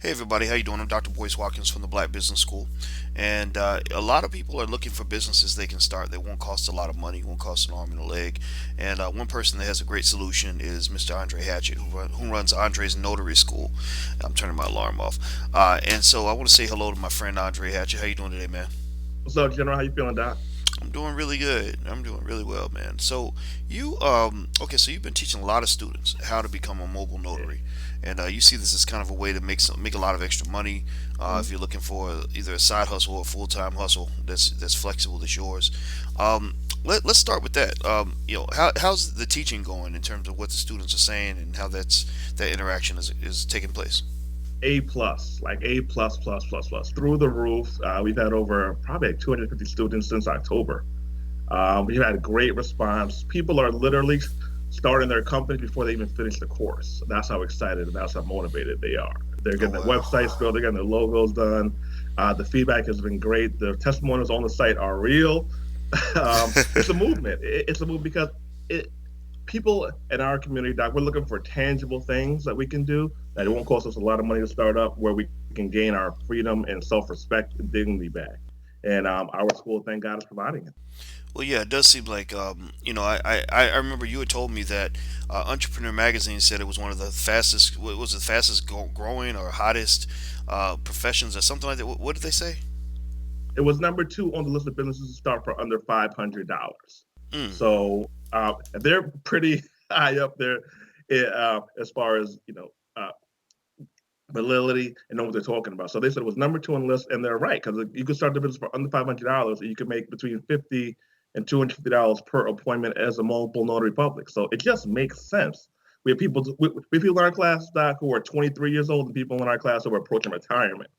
Hey everybody, how you doing? I'm Dr. Boyce Watkins from the Black Business School, and a lot of people are looking for businesses they can start that won't cost a lot of money, won't cost an arm and a leg. And one person that has a great solution is Mr. Andre Hatchett, who runs Andre's Notary School. I'm turning my alarm off, and so I want to say hello to my friend Andre Hatchett. How you doing today, man? What's up, General? How you feeling, Doc? I'm doing really good. I'm doing really well, man. So okay, so you've been teaching a lot of students how to become a mobile Yeah. notary, and you see this as kind of a way to make a lot of extra money. If Mhm. you're looking for either a side hustle or a full time hustle that's flexible, that's yours. Let's start with that. How's the teaching going in terms of what the students are saying and how that interaction is taking place? A plus, like A plus plus plus plus, through the roof. We've had over probably like 250 students since October. We've had a great response. People are literally starting their company before they even finish the course. That's how excited and that's how motivated they are. They're Oh getting their wow. websites built, they're getting their logos done. The feedback has been great. The testimonials on the site are real. It's a movement. It's a movement because it, people in our community, Doc, we're looking for tangible things that we can do that it won't cost us a lot of money to start up, where we can gain our freedom and self-respect and dignity back. And our school, thank God, is providing it. Well, yeah, it does seem like I remember you had told me that Entrepreneur Magazine said it was one of the fastest, what was it, fastest growing or hottest professions or something like that. What did they say? It was number two on the list of businesses to start for under $500. Mm. So they're pretty high up there as far as validity and know what they're talking about. So they said it was number two on the list, and they're right because you can start the business for under $500, and you can make between 50 and $250 per appointment as a mobile notary public. So it just makes sense. We have people in our class, Doc, who are 23 years old, and people in our class who are approaching retirement,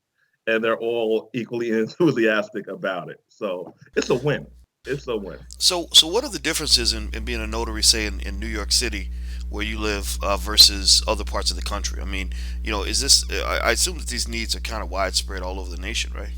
and they're all equally enthusiastic about it. So it's a win. It's a win. So what are the differences in being a notary, say in New York City, where you live, versus other parts of the country? I mean, is this? I assume that these needs are kind of widespread all over the nation, right?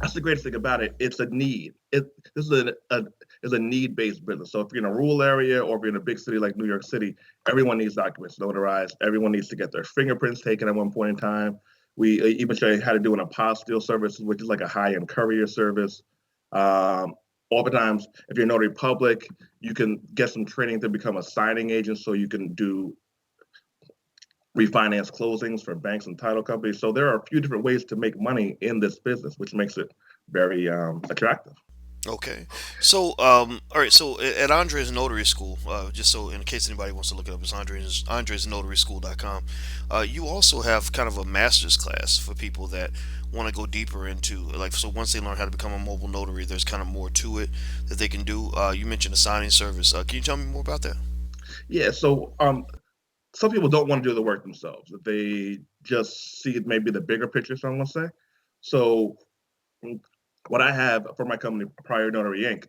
That's the greatest thing about it. It's a need. This is a need based business. So if you're in a rural area or if you're in a big city like New York City, everyone needs documents notarized. Everyone needs to get their fingerprints taken at one point in time. We even show you how to do an apostille service, which is like a high end courier service. Oftentimes, if you're a notary public, you can get some training to become a signing agent, so you can do refinance closings for banks and title companies. So there are a few different ways to make money in this business, which makes it very attractive. Okay. All right. So at Andre's Notary School, just so in case anybody wants to look it up, it's Andre's Notary School.com. You also have kind of a master's class for people that want to go deeper into, like, so once they learn how to become a mobile notary, there's kind of more to it that they can do. You mentioned a signing service. Can you tell me more about that? Yeah. So some people don't want to do the work themselves. They just see it maybe the bigger picture, so I'm going to say. So what I have for my company, Prior Notary Inc.,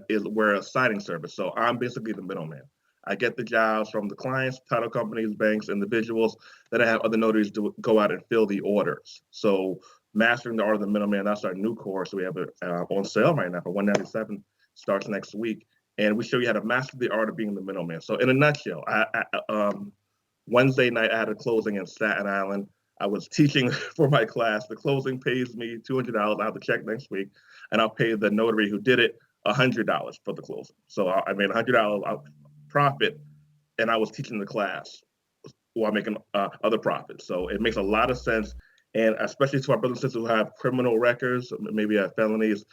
is we're a signing service. So I'm basically the middleman. I get the jobs from the clients, title companies, banks, individuals. Then I have other notaries to go out and fill the orders. So mastering the art of the middleman, that's our new course. We have it on sale right now for 197. Starts next week, and we show you how to master the art of being the middleman. So in a nutshell, Wednesday night I had a closing in Staten Island. I was teaching for my class. The closing pays me $200. I have to check next week, and I'll pay the notary who did it $100 for the closing. So I made $100 profit, and I was teaching the class while making other profits. So it makes a lot of sense, and especially to our brothers and sisters who have criminal records, maybe have felonies.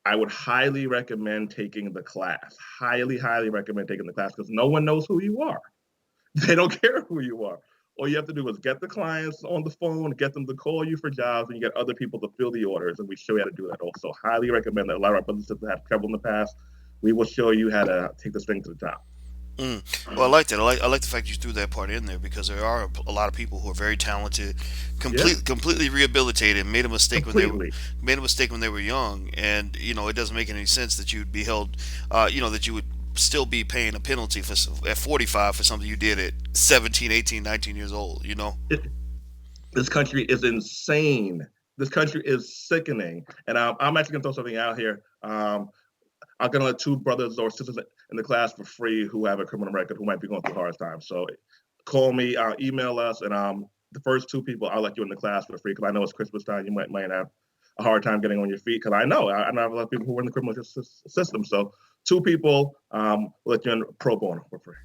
I would highly recommend taking the class. Highly, highly recommend taking the class because no one knows who you are. They don't care who you are. All you have to do is get the clients on the phone, get them to call you for jobs, and you get other people to fill the orders. And we show you how to do that also. Highly recommend that. A lot of our brothers and sisters have trouble in the past. We will show you how to take this thing to the top. Mm. Well, I like that. I like the fact you threw that part in there because there are a lot of people who are very talented, Yeah, completely rehabilitated, completely. made a mistake when they were young, and it doesn't make any sense that you'd be held, that you would still be paying a penalty at 45 for something you did at 17, 18, 19 years old. It, this country is insane. This country is sickening. And I'm actually going to throw something out here. I'm going to let two brothers or sisters in the class for free who have a criminal record who might be going through hard times. So call me, email us, and the first two people, I'll let you in the class for free because I know it's Christmas time. You might have a hard time getting on your feet because I know a lot of people who are in the criminal justice system. So two people will let you in pro bono for free.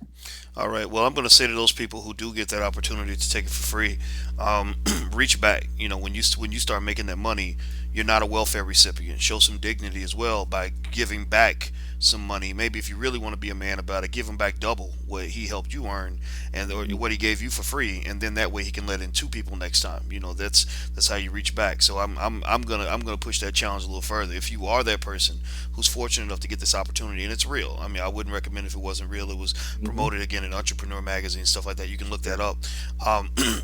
All right. Well, I'm going to say to those people who do get that opportunity to take it for free, um, reach back. You know, when you start making that money, you're not a welfare recipient. Show some dignity as well by giving back some money. Maybe if you really want to be a man about it, give him back double what he helped you earn and or what he gave you for free, and then that way he can let in two people next time. You know, that's how you reach back. So I'm gonna push that challenge a little further. If you are that person who's fortunate enough to get this opportunity, and it's real. I mean, I wouldn't recommend if it wasn't real. It was Mm-hmm. promoted again in Entrepreneur Magazine, stuff like that. You can look Yeah. that up.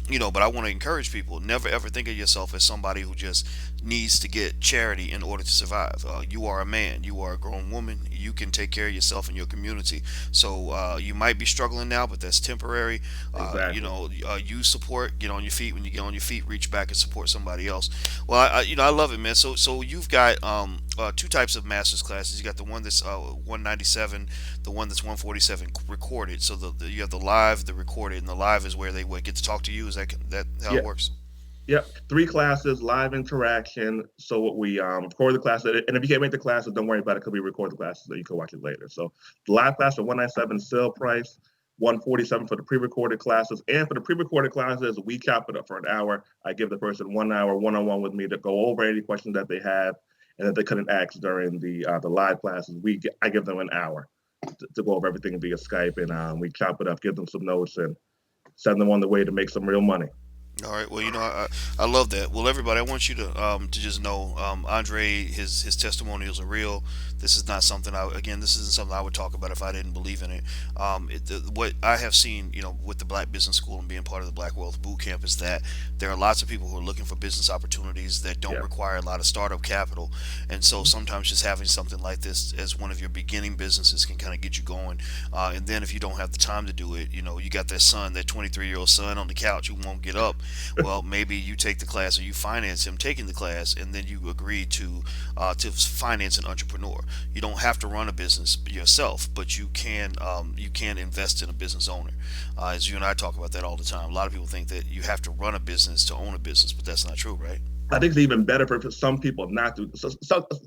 You know, but I want to encourage people: never ever think of yourself as somebody who just needs to get charity in order to survive. You are a man. You are a grown woman. You can take care of yourself and your community. So you might be struggling now, but that's temporary. You Exactly. know, use support. Get on your feet. When you get on your feet, reach back and support somebody else. Well, you know, I love it, man. So you've got two types of master's classes. You got the one that's 197, the one that's 147 recorded. So you have the live, the recorded, and the live is where they would get to talk to you. Is that how it Yeah. works? Yep, three classes, live interaction. So what we record the class, and if you can't make the classes, don't worry about it because we record the classes so you can watch it later. So the live class for 197 sale price, 147 for the pre-recorded classes, and for the pre-recorded classes, we chop it up for an hour. I give the person 1 hour one-on-one with me to go over any questions that they have and that they couldn't ask during the live classes. I give them an hour to go over everything via Skype, and we chop it up, give them some notes, and send them on the way to make some real money. All right. Well, you know, I love that. Well, everybody, I want you to just know, Andre, his testimonials are real. This is not something this isn't something I would talk about if I didn't believe in it. What I have seen, you know, with the Black Business School and being part of the Black Wealth Boot Camp is that there are lots of people who are looking for business opportunities that don't Yeah. require a lot of startup capital, and so sometimes just having something like this as one of your beginning businesses can kind of get you going. And then if you don't have the time to do it, you know, you got that son, that 23-year-old son on the couch who won't get up. Well, maybe you take the class or you finance him taking the class, and then you agree to finance an entrepreneur. You don't have to run a business yourself, but you can invest in a business owner. As you and I talk about that all the time. A lot of people think that you have to run a business to own a business, but that's not true, right? I think it's even better for some people not to.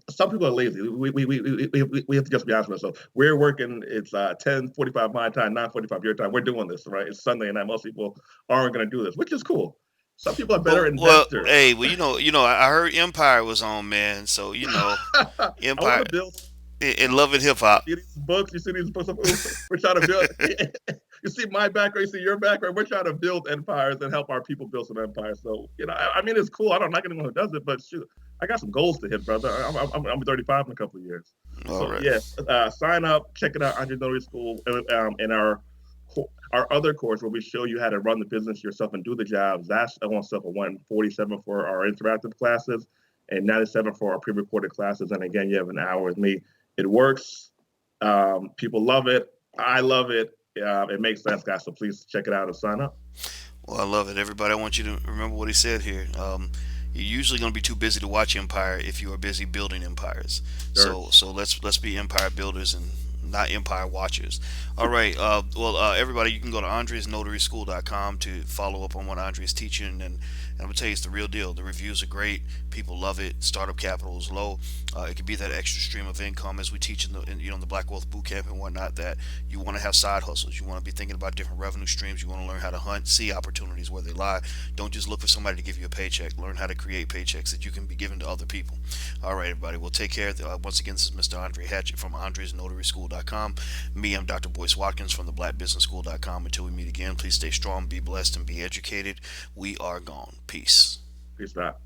Some people are lazy. We have to just be honest with ourselves. We're working. It's 10:45 my time, 9:45 your time. We're doing this, right? It's Sunday and night. Most people aren't going to do this, which is cool. Some people are better investors. Hey, well, I heard Empire was on, man. So I want Empire to build. and Love and Hip Hop. See these books. You see these books. We're trying to build. You see my background. You see your background. We're trying to build empires and help our people build some empires. So I mean, it's cool. I don't like anyone who does it, but shoot, I got some goals to hit, brother. I'm 35 in a couple of years. All So right. yeah, sign up, check it out, Andre Notary School, and our other course where we show you how to run the business yourself and do the jobs. That's on stuff at 147 for our interactive classes and 97 for our pre-recorded classes. And again, you have an hour with me. It works. People love it. I love it. It makes sense, guys. So please check it out and sign up. Well, I love it. Everybody, I want you to remember what he said here. You're usually going to be too busy to watch Empire if you are busy building empires. Sure. So let's be empire builders and not empire watchers. All right. Everybody, you can go to andresnotaryschool.com to follow up on what Andre's teaching, and I'm gonna tell you, it's the real deal. The reviews are great. People love it. Startup capital is low. It could be that extra stream of income as we teach in the Black Wealth Boot Camp and whatnot. That you want to have side hustles. You want to be thinking about different revenue streams. You want to learn how to hunt, see opportunities where they lie. Don't just look for somebody to give you a paycheck. Learn how to create paychecks that you can be given to other people. All right, everybody. Well, take care. Once again, this is Mr. Andre Hatchett from andresnotaryschool.com. Me, I'm Dr. Boyce Watkins from the blackbusinessschool.com. Until we meet again, please stay strong, be blessed, and be educated. We are gone. Peace. Peace out.